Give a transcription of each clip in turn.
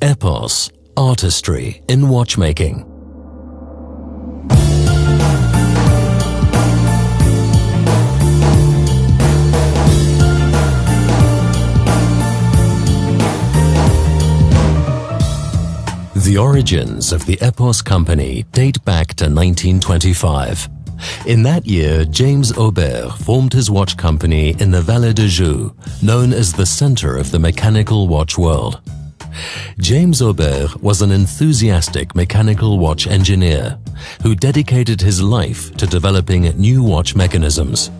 Epos, Artistry in Watchmaking. The origins of the Epos company date back to 1925. In that year, James Aubert formed his watch company in the Vallée de Joux, known as the center of the mechanical watch world. James Aubert was an enthusiastic mechanical watch engineer who dedicated his life to developing new watch mechanisms.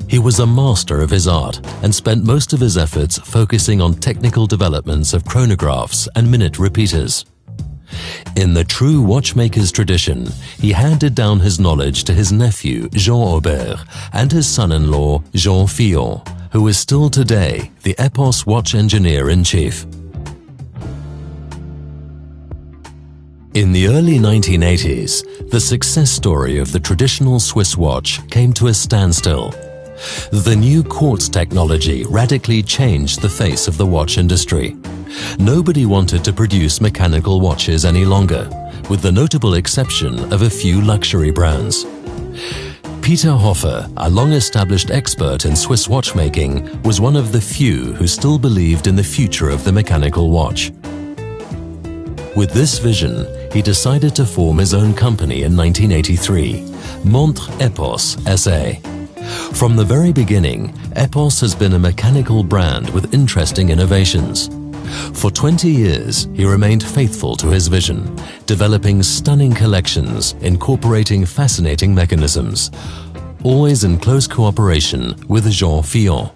He was a master of his art and spent most of his efforts focusing on technical developments of chronographs and minute repeaters. In the true watchmaker's tradition, he handed down his knowledge to his nephew Jean Aubert and his son-in-law Jean Fillon, who is still today the Epos watch engineer-in-chief. In the early 1980s, the success story of the traditional Swiss watch came to a standstill. The new quartz technology radically changed the face of the watch industry. Nobody wanted to produce mechanical watches any longer, with the notable exception of a few luxury brands. Peter Hoffer, a long-established expert in Swiss watchmaking, was one of the few who still believed in the future of the mechanical watch. With this vision, he decided to form his own company in 1983, Montre Epos SA. From the very beginning, Epos has been a mechanical brand with interesting innovations. For 20 years, he remained faithful to his vision, developing stunning collections incorporating fascinating mechanisms, always in close cooperation with Jean Fillon.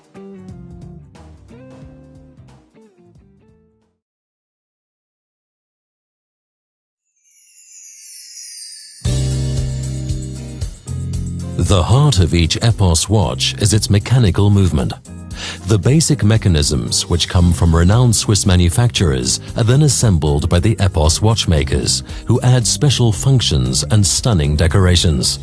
The heart of each Epos watch is its mechanical movement. The basic mechanisms, which come from renowned Swiss manufacturers, are then assembled by the Epos watchmakers, who add special functions and stunning decorations.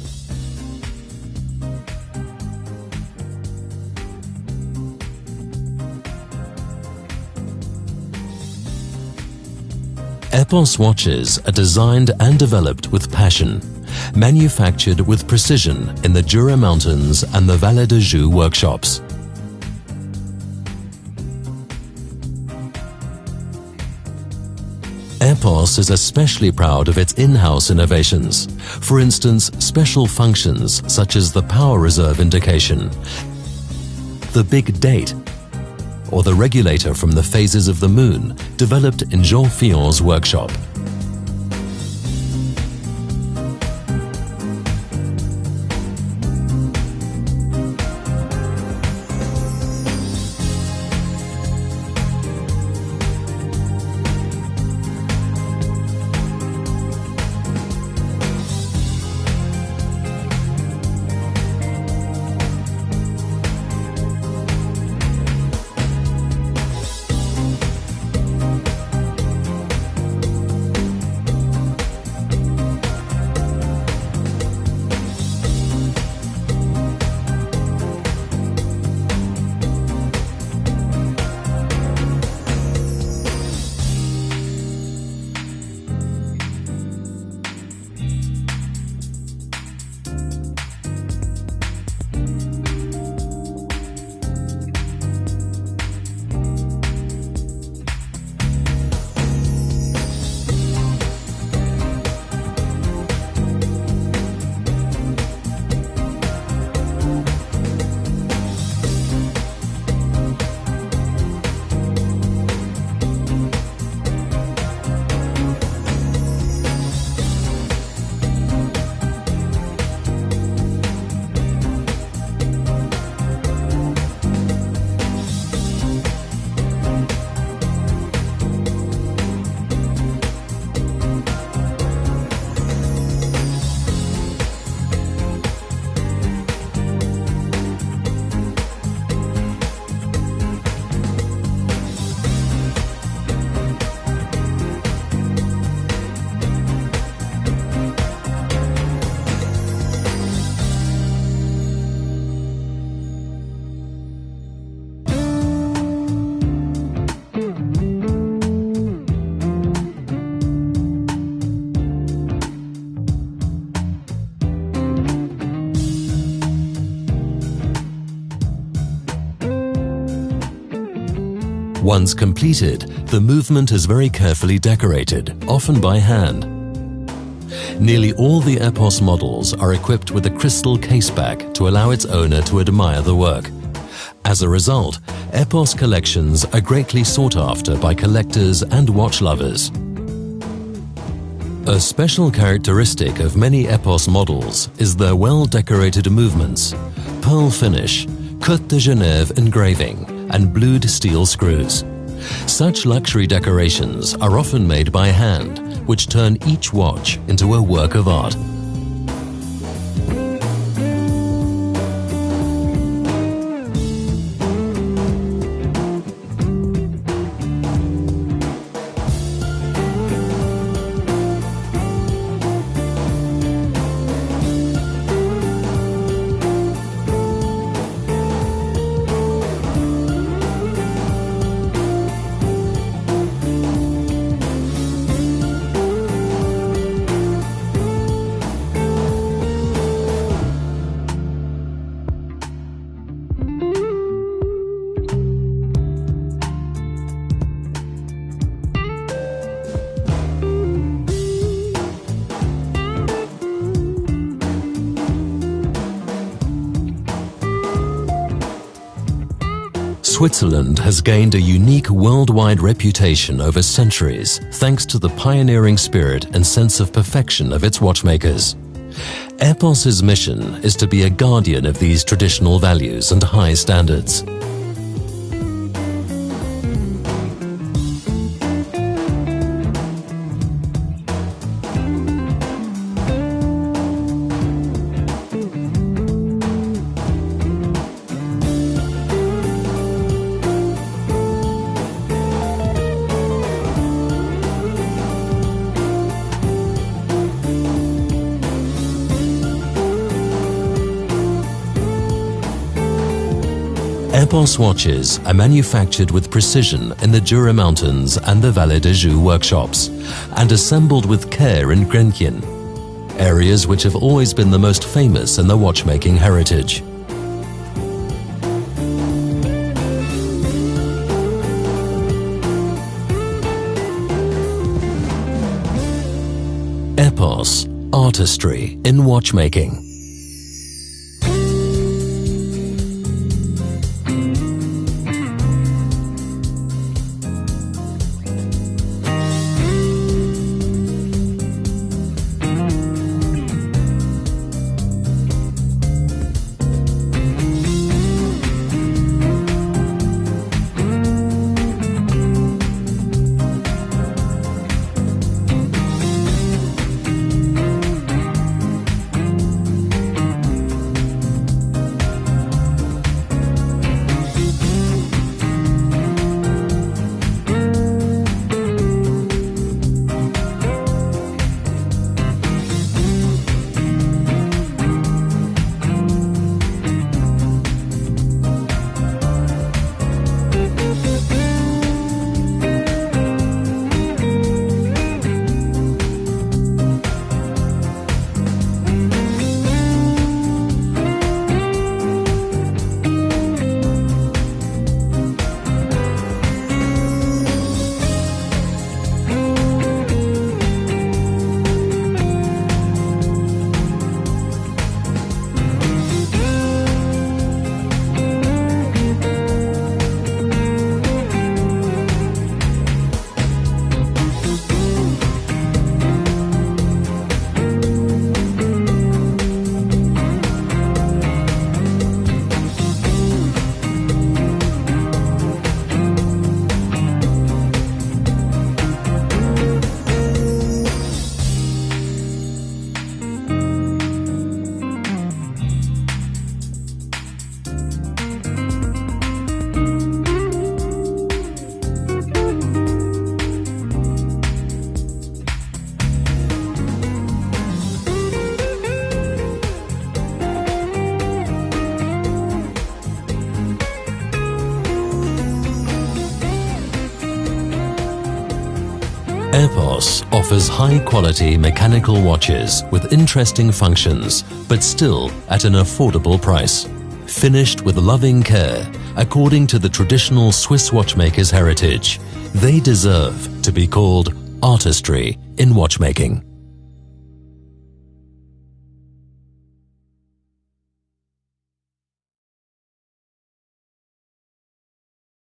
Epos watches are designed and developed with passion, manufactured with precision in the Jura Mountains and the Vallée de Joux workshops. Epos is especially proud of its in-house innovations. For instance, special functions such as the power reserve indication, the big date, or the regulator from the phases of the moon, developed in Jean Fillon's workshop. Once completed, the movement is very carefully decorated, often by hand. Nearly all the Epos models are equipped with a crystal caseback to allow its owner to admire the work. As a result, Epos collections are greatly sought after by collectors and watch lovers. A special characteristic of many Epos models is their well-decorated movements, pearl finish, Côte de Genève engraving, and blued steel screws. Such luxury decorations are often made by hand, which turn each watch into a work of art. Switzerland has gained a unique worldwide reputation over centuries thanks to the pioneering spirit and sense of perfection of its watchmakers. Epos's mission is to be a guardian of these traditional values and high standards. Epos watches are manufactured with precision in the Jura Mountains and the Vallée de Joux workshops, and assembled with care in Grenchen, areas which have always been the most famous in the watchmaking heritage. Epos, artistry in watchmaking. Epos offers high-quality mechanical watches with interesting functions, but still at an affordable price. Finished with loving care, according to the traditional Swiss watchmaker's heritage. They deserve to be called artistry in watchmaking.